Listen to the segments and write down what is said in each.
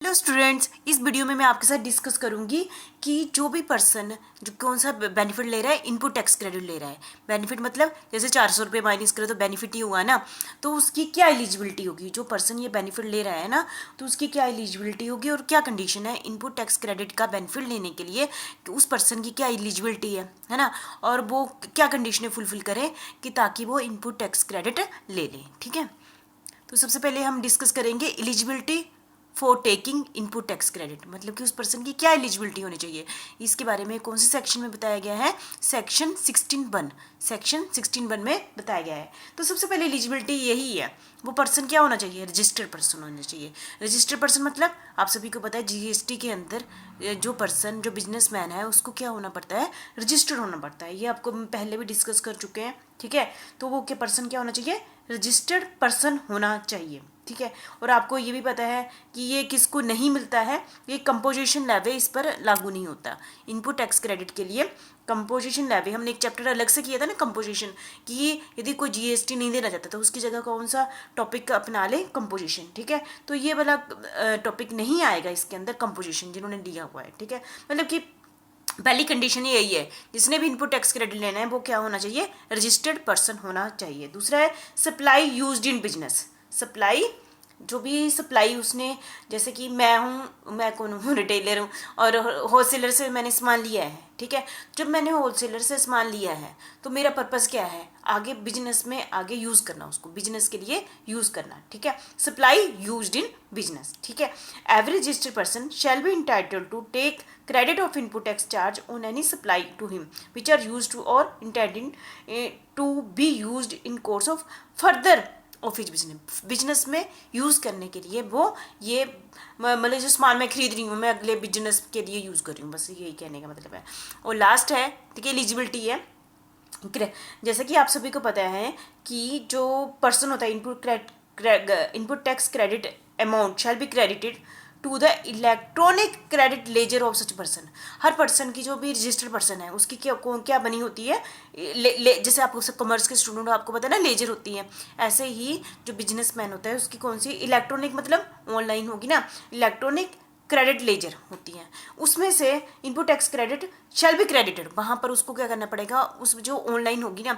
Hello students, इस video में मैं आपके साथ डिस्कस करूंगी कि जो भी पर्सन जो कौन सा बेनिफिट ले रहा है, इनपुट टैक्स क्रेडिट ले रहा है। बेनिफिट मतलब जैसे 400 रुपये माइनस करे तो बेनिफिट ही हुआ ना, तो उसकी क्या एलिजिबिलिटी होगी। जो पर्सन ये बेनिफिट ले रहा है ना, तो उसकी क्या एलिजिबिलिटी होगी और क्या कंडीशन है इनपुट टैक्स क्रेडिट का बेनिफिट लेने के लिए, कि उस पर्सन की क्या एलिजिबिलिटी है ना, और वो क्या कंडीशनें फुलफिल करे कि ताकि वो इनपुट टैक्स क्रेडिट ले लें। ठीक है, तो सबसे पहले हम डिस्कस करेंगे eligibility for taking input tax credit, मतलब कि उस पर्सन की क्या एलिजिबिलिटी होनी चाहिए। इसके बारे में कौन से सेक्शन में बताया गया है? सेक्शन 16(1), सेक्शन 16(1) में बताया गया है। तो सबसे पहले एलिजिबिलिटी यही है, वो पर्सन क्या होना चाहिए? रजिस्टर्ड पर्सन होना चाहिए। रजिस्टर्ड पर्सन मतलब आप सभी को पता है जीएसटी के अंदर जो पर्सन जो बिजनेसमैन है उसको क्या होना पड़ता है? रजिस्टर्ड होना पड़ता है। ये आपको हम पहले भी डिस्कस कर चुके हैं। ठीक है, तो वो क्या पर्सन क्या होना चाहिए? रजिस्टर्ड पर्सन होना चाहिए। ठीक है, और आपको ये भी पता है कि ये किसको नहीं मिलता है? ये कंपोजिशन लेवे इस पर लागू नहीं होता। इनपुट टैक्स क्रेडिट के लिए कंपोजिशन लेवे, हमने एक चैप्टर अलग से किया था ना कंपोजिशन, कि यदि कोई जीएसटी नहीं देना चाहता तो उसकी जगह कौन सा टॉपिक अपना ले? कंपोजिशन। ठीक है, तो ये वाला टॉपिक नहीं आएगा इसके अंदर, कंपोजिशन जिन्होंने दिया हुआ है। ठीक है, मतलब कि पहली कंडीशन यही है, जिसने भी इनपुट टैक्स क्रेडिट लेना है वो क्या होना चाहिए? रजिस्टर्ड पर्सन होना चाहिए। दूसरा है supply used in business. Supply, जो भी सप्लाई उसने, जैसे कि मैं कौन हूँ? रिटेलर हूँ और होलसेलर से मैंने सामान लिया है। ठीक है, जब मैंने होलसेलर से सामान लिया है तो मेरा पर्पस क्या है? आगे बिजनेस में आगे यूज़ करना, उसको बिजनेस के लिए यूज़ करना। ठीक है, सप्लाई यूज्ड इन बिजनेस। ठीक है, every registered person shall be entitled to take credit of input tax charge on any supply to him which are used to or intended to be used in course of further of his business। Business में use करने के लिए वो ये मतलब जो सामान मैं खरीद रही हूँ मैं अगले बिजनेस के लिए यूज़ कर रही हूँ, बस यही कहने का मतलब है। और लास्ट है, ठीक है, एलिजिबिलिटी है। जैसे कि आप सभी को पता है कि जो पर्सन होता है input tax credit amount shall be credited to the electronic credit ledger of such person. हर पर्सन की जो भी रजिस्टर्ड पर्सन है उसकी क्या बनी होती है? जैसे आप कॉमर्स के स्टूडेंट हो, आपको पता है ना लेजर होती है, ऐसे ही जो बिजनेसमैन होता है उसकी कौन सी? इलेक्ट्रॉनिक, मतलब ऑनलाइन होगी ना, इलेक्ट्रॉनिक क्रेडिट लेजर होती हैं। उसमें से input tax credit shall be credited, वहाँ पर उसको क्या करना पड़ेगा? उस जो ऑनलाइन होगी ना,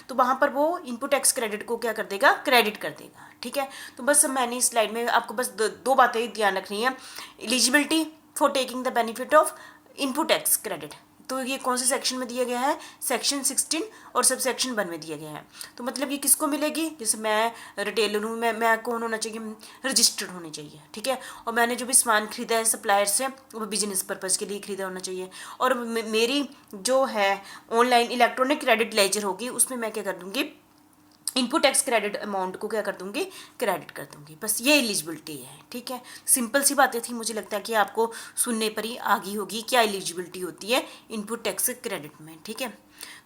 तो वहाँ पर वो इनपुट टैक्स क्रेडिट को क्या कर देगा? क्रेडिट कर देगा। ठीक है, तो बस मैंने इस स्लाइड में आपको बस दो बातें ध्यान रखनी है। Eligibility for taking the benefit of input tax credit, तो ये कौन से सेक्शन में दिया गया है? सेक्शन 16 और सब सेक्शन 1 में दिया गया है। तो मतलब ये किसको मिलेगी? जैसे मैं रिटेलर हूँ, मैं कौन होना चाहिए? रजिस्टर्ड होने चाहिए। ठीक है, और मैंने जो भी सामान खरीदा है सप्लायर से वो बिजनेस पर्पज़ के लिए खरीदा होना चाहिए। और मेरी जो है ऑनलाइन इलेक्ट्रॉनिक क्रेडिट लेजर होगी उसमें मैं क्या कर दूँगी? इनपुट टैक्स क्रेडिट अमाउंट को क्या कर दूंगी? क्रेडिट कर दूंगी। बस ये एलिजिबिलिटी है। ठीक है, सिंपल सी बातें थी, मुझे लगता है कि आपको सुनने पर ही आ गई होगी क्या एलिजिबिलिटी होती है इनपुट टैक्स क्रेडिट में। ठीक है,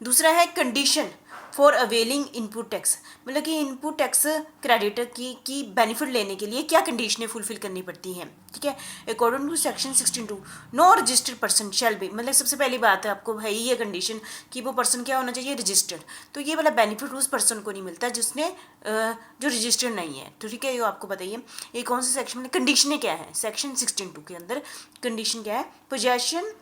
दूसरा है condition for availing input tax, मतलब कि इनपुट टैक्स क्रेडिट की बेनिफिट लेने के लिए क्या कंडीशनें फुलफिल करनी पड़ती हैं। ठीक है, according to section 16(2) no registered person shall be, मतलब सबसे पहली बात है आपको है ही ये कंडीशन कि वो पर्सन क्या होना चाहिए? रजिस्टर्ड। तो ये वाला बेनिफिट उस पर्सन को नहीं मिलता जिसने जो रजिस्टर्ड नहीं है। तो ठीक है, ये आपको बताइए ये कौन से सेक्शन में कंडीशनें क्या है? सेक्शन 16(2) के अंदर कंडीशन क्या है? Possession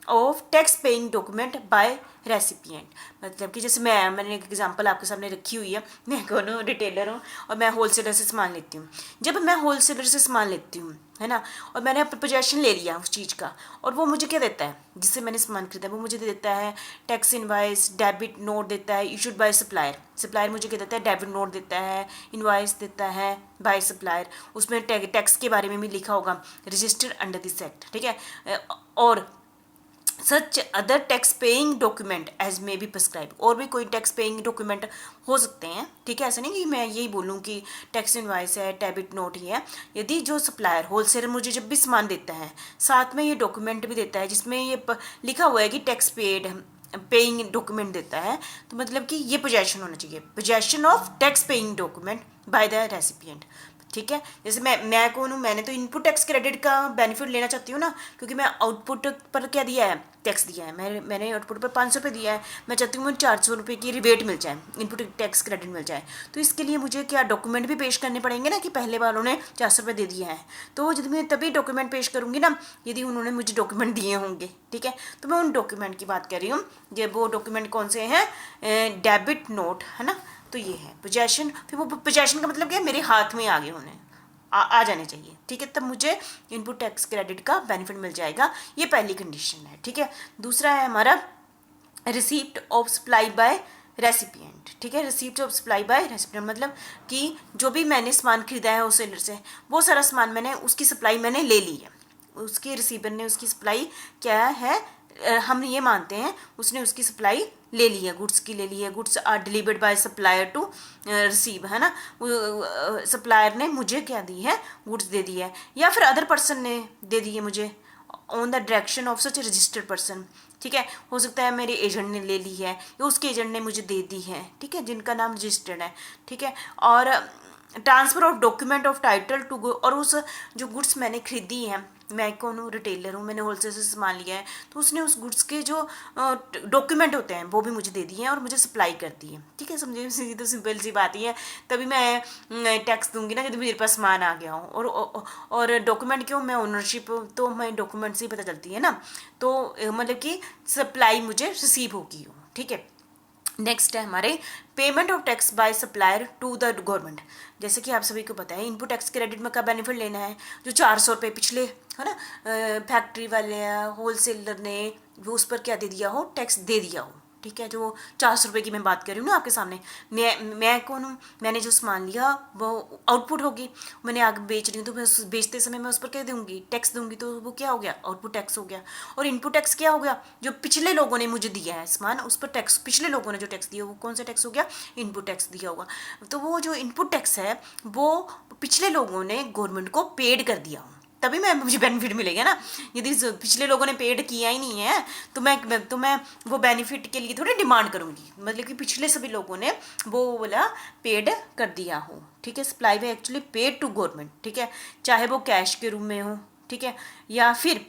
of tax paying document bye recipient, मतलब कि जैसे मैंने एक एग्जांपल आपके सामने रखी हुई है। मैं कौन हूँ? रिटेलर हूँ और मैं होलसेलर से सामान लेती हूँ। जब मैं होलसेलर से सामान लेती हूँ, है ना, और मैंने अपना पोजेशन ले लिया उस चीज़ का, और वो मुझे क्या देता है? जिससे मैंने सामान खरीदा वो मुझे देता है टैक्स इनवाइस, डेबिट नोट देता है इशूड बाय सप्लायर। सप्लायर मुझे क्या देता है? डेबिट नोट देता है, इनवाइस देता है बाय सप्लायर। उसमें टैक्स के बारे में भी लिखा होगा, रजिस्टर्ड अंडर दिस एक्ट। ठीक है, और such other tax paying document as may be prescribe, और भी कोई टैक्स पेइंग डॉक्यूमेंट हो सकते हैं। ठीक है, ऐसा नहीं कि मैं यही बोलूँ कि टैक्स इनवाइस है, डेबिट नोट ही है। यदि जो सप्लायर होलसेलर मुझे जब भी सामान देता है साथ में ये डॉक्यूमेंट भी देता है जिसमें ये लिखा हुआ है कि टैक्स पेइंग डॉक्यूमेंट देता है, तो मतलब कि ये पोजेशन होना चाहिए, possession of tax paying document by the recipient. ठीक है। जैसे मैं कौन हूँ, मैंने तो इनपुट टैक्स क्रेडिट का बेनिफिट लेना चाहती हूँ ना, क्योंकि मैं आउटपुट पर क्या दिया है, टैक्स दिया है, मैंने आउटपुट पर 500 रुपये दिया है, मैं चाहती हूँ मुझे 400 रुपये की रिबेट मिल जाए, इनपुट टैक्स क्रेडिट मिल जाए। तो इसके लिए मुझे क्या डॉक्यूमेंट भी पेश करने पड़ेंगे ना, कि पहले वालों ने 400 रुपये दे दिया है, तो यदि मैं तभी डॉक्यूमेंट पेश करूँगी ना, यदि उन्होंने मुझे डॉक्यूमेंट दिए होंगे। ठीक है, तो मैं उन डॉक्यूमेंट की बात कर रही हूँ। ये वो डॉक्यूमेंट कौन से हैं, डेबिट नोट है ना, तो ये है पोजेशन। फिर वो पोजेशन का मतलब क्या है, मेरे हाथ में आगे होने आ जाने चाहिए। ठीक है, तब मुझे इनपुट टैक्स क्रेडिट का बेनिफिट मिल जाएगा। ये पहली कंडीशन है। ठीक है, दूसरा है हमारा receipt of supply bye recipient. ठीक है, receipt of supply bye recipient मतलब कि जो भी मैंने सामान खरीदा है होलसेलर से, वो सारा सामान मैंने उसकी सप्लाई मैंने ले ली है, उसके रिसीवर ने उसकी सप्लाई क्या है, हम ये मानते हैं उसने उसकी सप्लाई ले ली है, गुड्स की ले ली है, goods are delivered by supplier to receive, है ना, सप्लायर ने मुझे क्या दी है, गुड्स दे दी है, या फिर अदर पर्सन ने दे दी है मुझे on the direction of such registered person. ठीक है, हो सकता है मेरे एजेंट ने ले ली है, या उसके एजेंट ने मुझे दे दी है, ठीक है, जिनका नाम रजिस्टर्ड है। ठीक है, और transfer of document of title to, और उस जो गुड्स मैंने खरीदी है, मैं कौन हूँ, रिटेलर हूँ, मैंने होलसेल से सामान लिया है, तो उसने उस गुड्स के जो डॉक्यूमेंट होते हैं वो भी मुझे दे दिए हैं और मुझे सप्लाई कर दी है। ठीक है, समझे, सीधी तो सिंपल सी बात ही है। तभी मैं टैक्स दूंगी ना, जब मेरे पास सामान आ गया हो। और डॉक्यूमेंट क्यों, मैं ओनरशिप, तो मैं डॉक्यूमेंट से ही पता चलती है ना, तो मतलब कि सप्लाई मुझे रिसीव होगी हो। ठीक है, नेक्स्ट है हमारे payment of tax by supplier to the government. जैसे कि आप सभी को पता है, इनपुट टैक्स क्रेडिट में का बेनिफिट लेना है, जो 400 रुपये पिछले है ना फैक्ट्री वाले होलसेलर ने वो उस पर क्या दे दिया हो, टैक्स दे दिया हो। ठीक है, जो 400 रुपये की मैं बात कर रही हूँ ना आपके सामने, मैं कौन हूँ, मैंने जो सामान लिया वो आउटपुट होगी, मैंने आगे बेच रही हूँ, तो मैं उस बेचते समय मैं उस पर क्या दूंगी, टैक्स दूंगी, तो वो क्या हो गया, आउटपुट टैक्स हो गया। और इनपुट टैक्स क्या हो गया, जो पिछले लोगों ने मुझे दिया है सामान, उस पर टैक्स, पिछले लोगों ने जो टैक्स दिया वो कौन सा टैक्स हो गया, इनपुट टैक्स दिया होगा। तो वो जो इनपुट टैक्स है वो पिछले लोगों ने गवर्नमेंट को पेड कर दिया हो, तभी मुझे बेनिफिट मिलेगा ना। यदि पिछले लोगों ने पेड किया ही नहीं है, तो मैं वो बेनिफिट के लिए थोड़ी डिमांड करूंगी, मतलब कि पिछले सभी लोगों ने वो वाला पेड कर दिया हो। ठीक है, सप्लाई वे एक्चुअली पेड टू गवर्नमेंट। ठीक है, चाहे वो कैश के रूप में हो, ठीक है, या फिर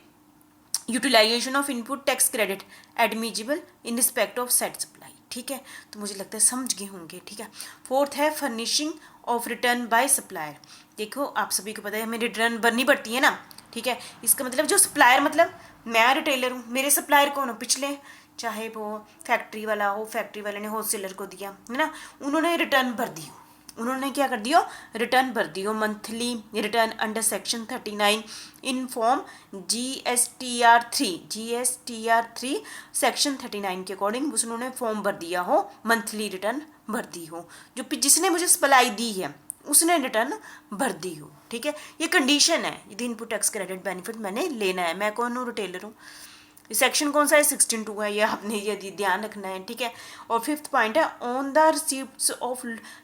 utilization of input tax credit admissible in respect of set supply. ठीक है, तो मुझे लगता है समझ गए होंगे। ठीक है, फोर्थ है furnishing of return by supplier. देखो, आप सभी को पता है हमें रिटर्न भरनी पड़ती है ना। ठीक है, इसका मतलब जो सप्लायर, मतलब मैं रिटेलर हूँ, मेरे सप्लायर कौन हो, पिछले, चाहे वो फैक्ट्री वाला हो, फैक्ट्री वाले ने होलसेलर को दिया है ना, उन्होंने रिटर्न भर दी, उन्होंने क्या कर दियो, रिटर्न भर दियो, monthly return under section 39 in form GSTR3 section 39 के अकॉर्डिंग उन्होंने फॉर्म भर दिया हो, मंथली रिटर्न भर दी हो, जो जिसने मुझे सप्लाई दी है उसने रिटर्न भर दी हो। ठीक है, ये कंडीशन है यदि इनपुट टैक्स क्रेडिट बेनिफिट मैंने लेना है। मैं कौन हूँ, रिटेलर हूँ। सेक्शन कौन सा है, 16(2) है, ये आपने ये ध्यान रखना है। ठीक है, और फिफ्थ पॉइंट है on the receipts of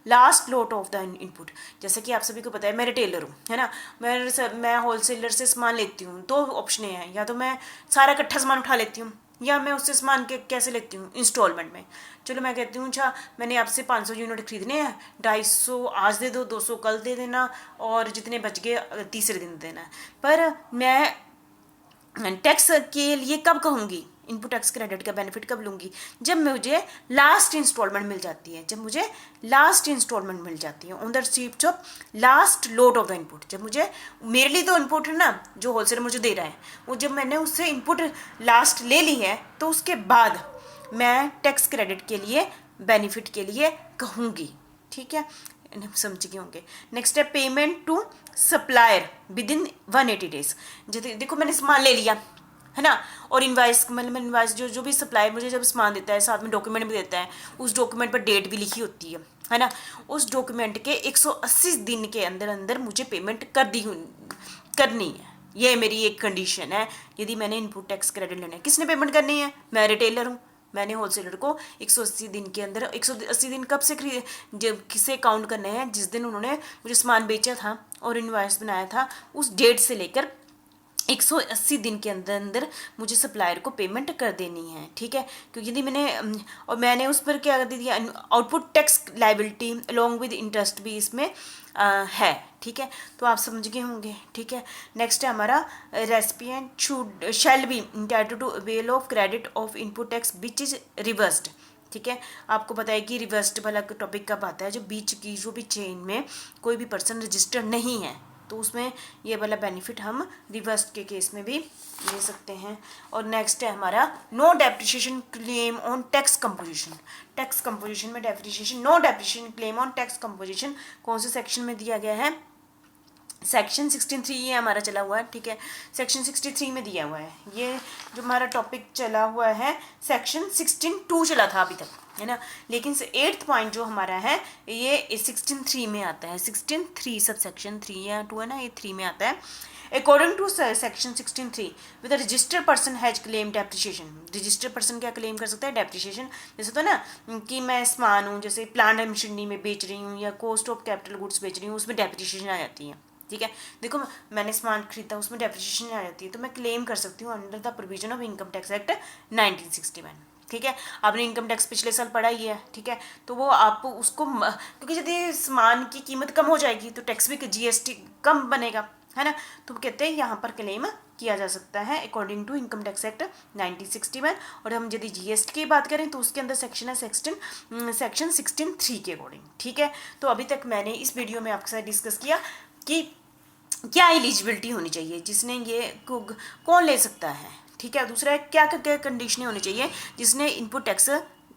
last lot of the input. जैसे कि आप सभी को पता है मैं रिटेलर हूँ, है ना, मैं होलसेलर से सामान लेती हूँ, दो ऑप्शन हैं, या तो मैं सारा इकट्ठा सामान उठा लेती हूँ, या मैं उससे सामान के कैसे लेती हूँ, इंस्टॉलमेंट में। चलो मैं कहती हूँ, अच्छा मैंने आपसे 500 यूनिट खरीदने हैं, 250 आज दे दो, 200 कल दे देना, और जितने बच गए तीसरे दिन देना। पर मैं टैक्स के लिए कब कहूँगी, इनपुट टैक्स क्रेडिट का बेनिफिट कब लूँगी, जब मुझे लास्ट इंस्टॉलमेंट मिल जाती है, on the receipt of last load of the input. जब मुझे, मेरे लिए तो इनपुट है ना, जो होलसेलर मुझे दे रहा है, वो जब मैंने उससे इनपुट लास्ट ले ली है, तो उसके बाद मैं टैक्स क्रेडिट के लिए, बेनिफिट के लिए कहूँगी। ठीक है, समझ गए होंगे। नेक्स्ट है payment to supplier within 180 days. देखो मैंने सामान ले लिया है ना, और इनवाइस, मतलब इनवाइस जो भी सप्लायर मुझे जब सामान देता है, साथ में डॉक्यूमेंट भी देता है, उस डॉक्यूमेंट पर डेट भी लिखी होती है ना, उस डॉक्यूमेंट के 180 दिन के अंदर अंदर मुझे पेमेंट करनी है। ये मेरी एक कंडीशन है यदि मैंने इनपुट टैक्स क्रेडिट लेना है। किसने पेमेंट करनी है, मैं रिटेलर हूँ, मैंने होलसेलर को 180 दिन के अंदर, 180 दिन कब से जब किसे काउंट करने हैं, जिस दिन उन्होंने मुझे सामान बेचा था और इनवॉइस बनाया था, उस डेट से लेकर 180 दिन के अंदर अंदर मुझे सप्लायर को पेमेंट कर देनी है, ठीक है। क्योंकि यदि मैंने और मैंने उस पर क्या कर दी, output tax liability along with interest भी इसमें है, ठीक है। तो आप समझ गए होंगे, ठीक है। नेक्स्ट है हमारा recipient should shall be entitled to avail of credit of input tax which is reversed, ठीक है। आपको पता है कि रिवर्स्ड वाला टॉपिक कब आता है, जो बीच की जो भी चेन में कोई भी पर्सन रजिस्टर नहीं है, तो उसमें ये वाला बेनिफिट हम रिवर्स के केस में भी ले सकते हैं। और नेक्स्ट है हमारा no depreciation claim on tax composition. Tax composition में depreciation, no depreciation claim on tax composition कौन से सेक्शन में दिया गया है, सेक्शन 63 ये हमारा चला हुआ है, ठीक है। सेक्शन 63 में दिया हुआ है, ये जो हमारा टॉपिक चला हुआ है सेक्शन 16(2) चला था अभी तक, है ना। लेकिन 8th पॉइंट जो हमारा है ये 16(3) में आता है। 16(3) सब सेक्शन 3 या 2 है ना, ये 3 में आता है। According to section 16(3) with registered person has claim depreciation. Registered person क्या क्लेम कर सकता है, डेप्रिसिएशन। जैसे तो ना कि मैं सामान हूँ, जैसे प्लांट एंड मशीनरी में बेच रही हूँ या कॉस्ट ऑफ कैपिटल गुड्स बेच रही हूँ, उसमें डेप्रिसिएशन आ जाती है, ठीक है। देखो मैंने सामान खरीदा, उसमें डेप्रिसिएशन आ जाती है, तो मैं क्लेम कर सकती हूँ under the provision of income tax act 1961, ठीक है। आपने इनकम टैक्स पिछले साल पढ़ा ही है, ठीक है। तो वो आप उसको क्योंकि यदि सामान की कीमत कम हो जाएगी तो टैक्स भी GST कम बनेगा, है ना। तो कहते हैं यहाँ पर क्लेम किया जा सकता है according to income tax act 1961। और हम यदि GST की बात करें तो उसके अंदर सेक्शन है सेक्शन 16(3) के अकॉर्डिंग, ठीक है। तो अभी तक मैंने इस वीडियो में आपके साथ डिस्कस किया कि क्या एलिजिबिलिटी होनी चाहिए, जिसने ये कौन ले सकता है, ठीक है। दूसरा है क्या क्या कंडीशनें होनी चाहिए जिसने इनपुट टैक्स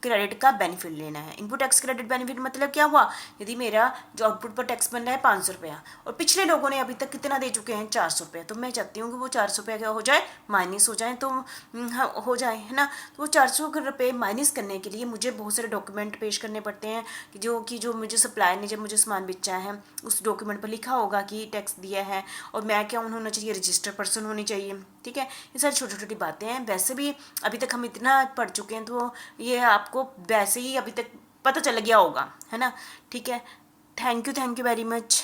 क्रेडिट का बेनिफिट लेना है। इनपुट टैक्स क्रेडिट बेनिफिट मतलब क्या हुआ, यदि मेरा जो आउटपुट पर टैक्स बन रहा है 500 रुपया और पिछले लोगों ने अभी तक कितना दे चुके हैं 400 रुपया, तो मैं चाहती हूँ कि वो 400 रुपया क्या हो जाए, माइनस हो जाए, तो हाँ हो जाए, है ना। तो वो 400 रुपये माइनस करने के लिए मुझे बहुत सारे डॉक्यूमेंट पेश करने पड़ते हैं कि जो मुझे सप्लायर ने जब मुझे सामान बेचा है उस डॉक्यूमेंट पर लिखा होगा कि टैक्स दिया है, और मैं क्या होना चाहिए, रजिस्टर्ड पर्सन होनी चाहिए, ठीक है। ये सारी छोटी छोटी बातें हैं। वैसे भी अभी तक हम इतना पढ़ चुके हैं तो ये आपको वैसे ही अभी तक पता चल गया होगा, है ना, ठीक है। Thank you very much.